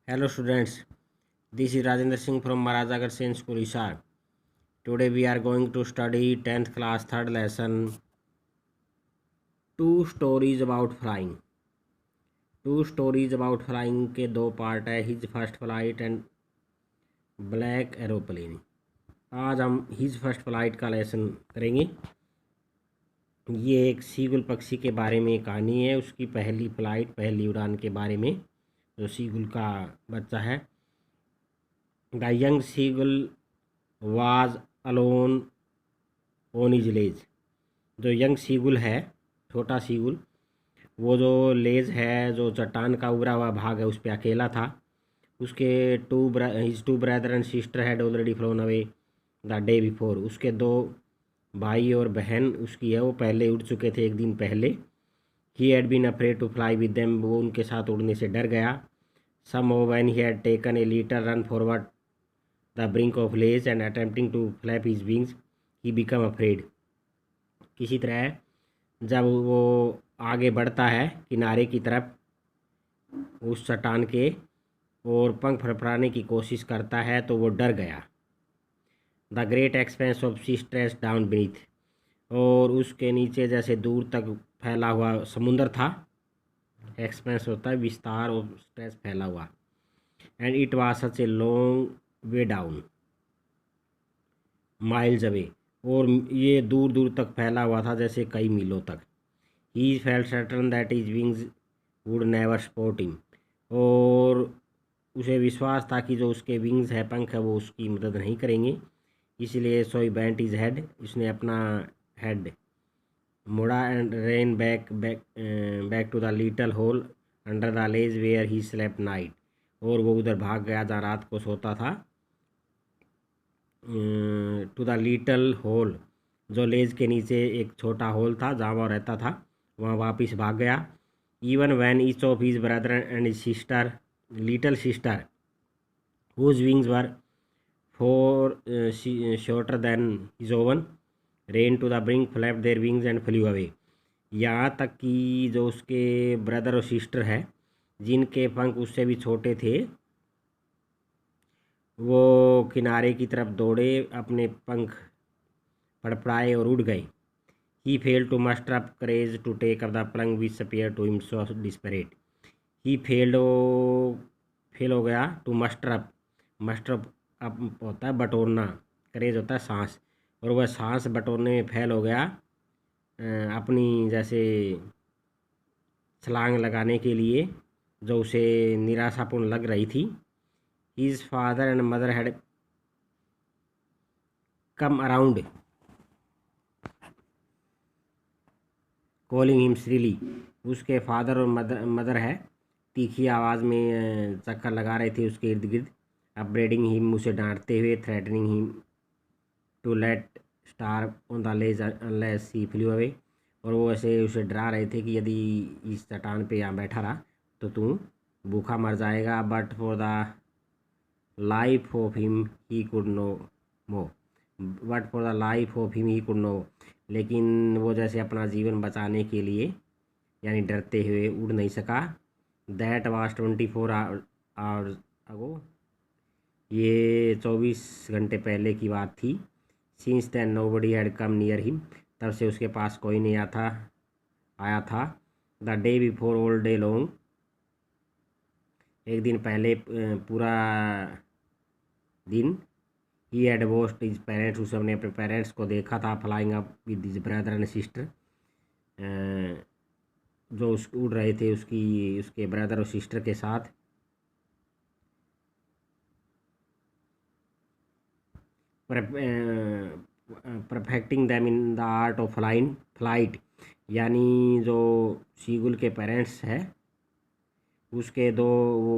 Hello students, this is Rajendra Singh from Maharajagar Sen School Hisar. Today we are going to study 10th class 3rd lesson, two stories about flying. Two stories about flying के दो part है, his first flight and black aeroplane. आज हम his first flight का lesson करेंगे. ये एक seagull पक्षी के बारे में कहानी है, उसकी पहली फ्लाइट, पहली उड़ान के बारे में. जो सीगुल का बच्चा है, the young seagull was alone on his ledge. जो यंग सीगुल है, छोटा सीगुल, वो जो लेज है, जो चट्टान का उभरा हुआ भाग है, उस पर अकेला था. उसके his two brother and sister had already flown away the day before. उसके दो भाई और बहन उसकी है, वो पहले उड़ चुके थे एक दिन पहले. He had been afraid to fly with them. वो उनके साथ उड़ने से डर गया. Some when he had taken a little run forward the brink of ledge and attempting to flap his wings he become afraid. किसी तरह जब वो आगे बढ़ता है किनारे की तरफ उस चट्टान के और पंख फड़फड़ाने की कोशिश करता है, तो वो डर गया. The great expanse of sea stretched down beneath. और उसके नीचे जैसे दूर तक फैला हुआ समुंदर था. एक्सपेंस होता है विस्तार, और स्ट्रेस फैला हुआ. And it was such a long way down miles away. और ये दूर दूर तक फैला हुआ था, जैसे कई मीलों तक. He felt certain that his wings would never support him. और उसे विश्वास था कि जो उसके विंग्स है, पंख है, वो उसकी मदद नहीं करेंगे. इसलिए so he bent his head. इसने अपना हेड मुड़ा and ran back to the little hole under the ledge where he slept night. और वो उधर भाग गया जहाँ रात को सोता था. टू द लिटिल होल, जो लेज के नीचे एक छोटा होल था जहाँ वो रहता था, वहाँ वापस भाग गया. Even when each of his brother and his sister, little sister whose wings were far shorter than his own, ran to the brink, flap their wings and flew away. यहाँ तक कि जो उसके ब्रदर और सिस्टर है, जिनके पंख उससे भी छोटे थे, वो किनारे की तरफ दौड़े, अपने पंख फड़फड़ाए और उड़ गए. He fail to muster up courage to take up the plunge which appear to him so desperate. He fail हो गया टू मस्टर अप होता है बटोरना, करेज होता है सांस. और वह सांस बटोरने में फेल हो गया, अपनी जैसे छलांग लगाने के लिए, जो उसे निराशापूर्ण लग रही थी. His father and mother had come around calling him shrilly. उसके फादर और मदर है, तीखी आवाज़ में चक्कर लगा रहे थे उसके इर्द गिर्द. अपब्रेडिंग हिम, उसे डांटते हुए. Threatening him to let starve on the ledge unless he flew away. और वो ऐसे उसे डरा रहे थे कि यदि इस चट्टान पे यहाँ बैठा रहा तो तू भूखा मर जाएगा. But for the life of him he could no more. But for the life of him he could no. लेकिन वो जैसे अपना जीवन बचाने के लिए, यानी डरते हुए, उड़ नहीं सका. That was 24 hours ago. ये 24 घंटे पहले की बात थी. Since then nobody had come near him. तब से उसके पास कोई नहीं आया था. The day before all day long. एक दिन पहले पूरा दिन. He had watched his parents. उसे अपने पेरेंट्स को देखा था, flying up with his brother and sister. जो उड़ रहे थे उसके ब्रदर और सिस्टर के साथ. Perfecting them in the art of flight. यानी जो सीगुल के पेरेंट्स है, वो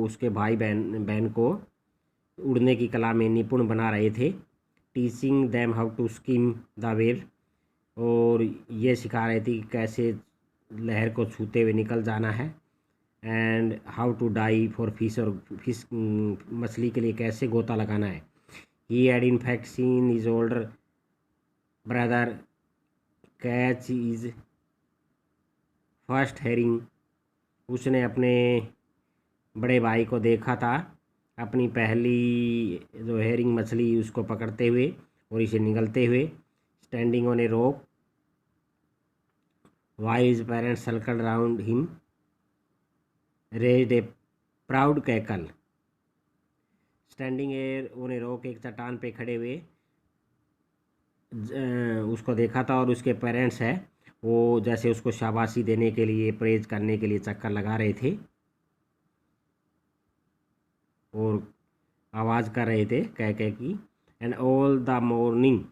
उसके भाई बहन को उड़ने की कला में निपुण बना रहे थे. Teaching them how to skim the wave. और ये सिखा रहे थे कि कैसे लहर को छूते हुए निकल जाना है. And how to dive for fish. और फिश, मछली के लिए कैसे गोता लगाना है. He had in fact seen his older brother catch his first herring. उसने अपने बड़े भाई को देखा था अपनी पहली जो हेरिंग मछली उसको पकड़ते हुए और इसे निगलते हुए। Standing on a rock while his parents circled around him, raised a proud cackle. Standing on a rock, एक चट्टान पे खड़े हुए उसको देखा था और उसके पेरेंट्स है वो जैसे उसको शाबाशी देने के लिए, प्रेज करने के लिए चक्कर लगा रहे थे और आवाज़ कर रहे थे कह की। And all the morning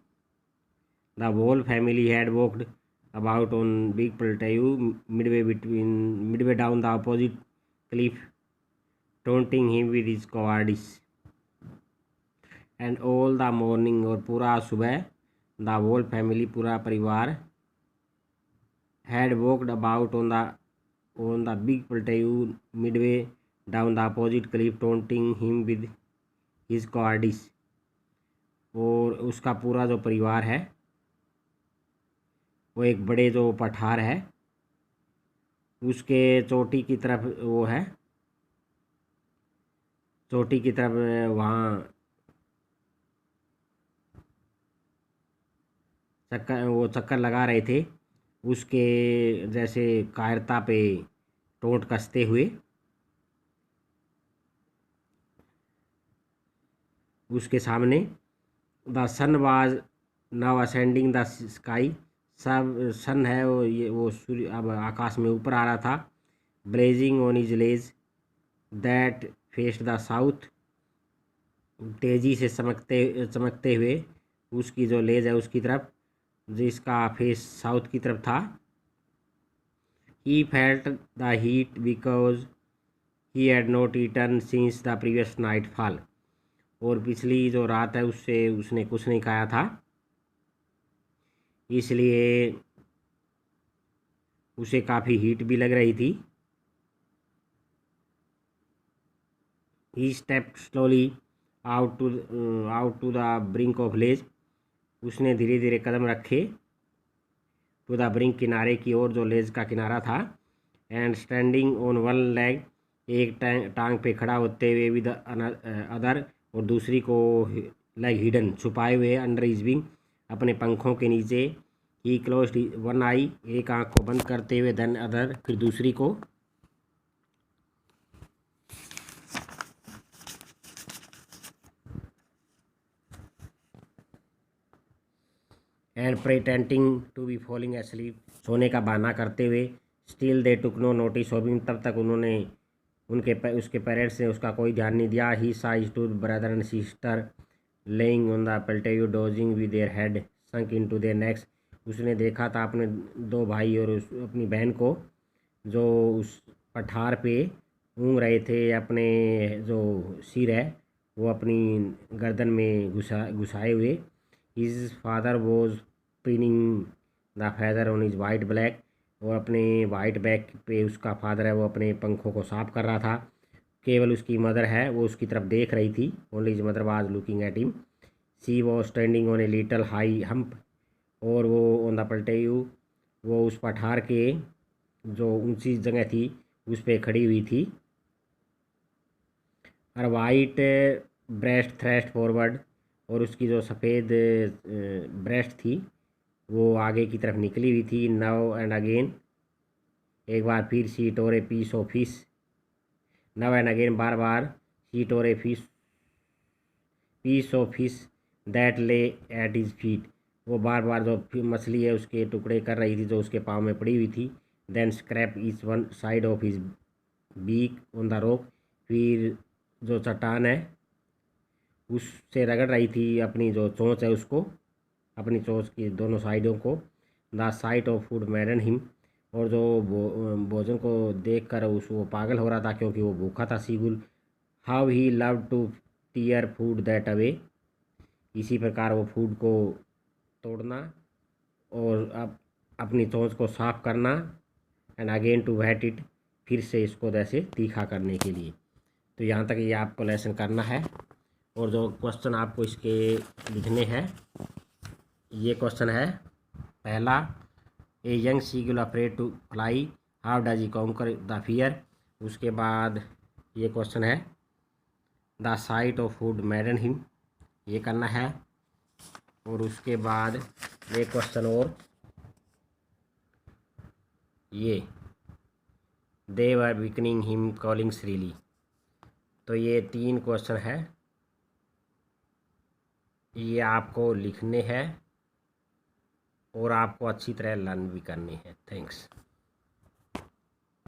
the whole family had walked about on big plateau midway down the opposite cliff, taunting him with his cowardice. And all the morning, और पूरा सुबह, the whole family, पूरा परिवार, had walked about on the big plateau midway down the opposite cliff, taunting him with his cowardice. और उसका पूरा जो परिवार है वो एक बड़े जो पठार है उसके चोटी की तरफ वो है, चोटी की तरफ वहाँ चक्कर लगा रहे थे उसके जैसे कायरता पे टोंट कसते हुए। उसके सामने the sun was now ascending the sky, सब सन है वो सूर्य अब आकाश में ऊपर आ रहा था। Blazing on his ledge that faced the south, तेजी से चमकते हुए उसकी जो लेज है उसकी तरफ जिसका फेस साउथ की तरफ था। He felt the heat because he had not eaten since the previous nightfall, और पिछली जो रात है उससे उसने कुछ नहीं खाया था इसलिए उसे काफ़ी हीट भी लग रही थी। He stepped slowly out to the brink of ledge, उसने धीरे धीरे कदम रखे टू द ब्रिंक, किनारे की ओर जो लेज का किनारा था। And standing on one leg, एक टांग पे खड़ा होते हुए, विद अदर, और दूसरी को लेग हिडन, छुपाए हुए, अंडर हिज विंग, अपने पंखों के नीचे। ही क्लोज्ड वन आई, एक आंख को बंद करते हुए, देन अदर, फिर दूसरी को। And pretending to be falling asleep, सोने का बहाना करते हुए। Still they took no notice of him, तब तक उन्होंने उसके पेरेंट्स ने उसका कोई ध्यान नहीं दिया। He sees two brother and sister lying on the plateau dozing with their head sunk into their necks, उसने देखा था अपने दो भाई और अपनी बहन को जो उस पठार पे ऊँग रहे थे, अपने जो सिर है वो अपनी गर्दन में घुसाए हुए। His father was pinning the feather on his white black, और अपने वाइट बैक पे उसका फादर है वो अपने पंखों को साफ कर रहा था। केवल उसकी मदर है वो उसकी तरफ देख रही थी। Only his mother was looking at him. She was standing on a little high hump, और वो ऑन द प्लेटेयू, वो उस पठार के जो ऊंची जगह थी उस पर खड़ी हुई थी। और वाइट ब्रेस्ट थ्रेस्ट फॉरवर्ड, और उसकी जो सफ़ेद ब्रेस्ट थी वो आगे की तरफ निकली हुई थी। नाउ एंड अगेन, एक बार फिर, she tore a piece of fish, now and again, बार बार, she tore a piece of fish that lay at his feet, वो बार बार जो मछली है उसके टुकड़े कर रही थी जो उसके पाँव में पड़ी हुई थी। Then scrape each one side of his beak on the rock, फिर जो चट्टान है उससे रगड़ रही थी अपनी जो चोंच है उसको, अपनी चोंच की दोनों साइडों को। The sight of food maddened him, और जो भोजन को देखकर वो पागल हो रहा था क्योंकि वो भूखा था। Seagull how he love to tear food that away, इसी प्रकार वो फूड को तोड़ना और अब अपनी चोंच को साफ करना। And again to whet it, फिर से इसको जैसे तीखा करने के लिए। तो यहाँ तक ये आपको लेसन करना है, और जो क्वेश्चन आपको इसके लिखने हैं, ये क्वेश्चन है पहला, a young seagull afraid to fly, how does he conquer the fear. उसके बाद ये क्वेश्चन है, the sight of food maddened him, ये करना है। और उसके बाद एक क्वेश्चन और, ये दे वर वीकनिंग हिम कॉलिंग श्रीली। तो ये 3 क्वेश्चन है, ये आपको लिखने हैं और आपको अच्छी तरह लर्न भी करने हैं। थैंक्स।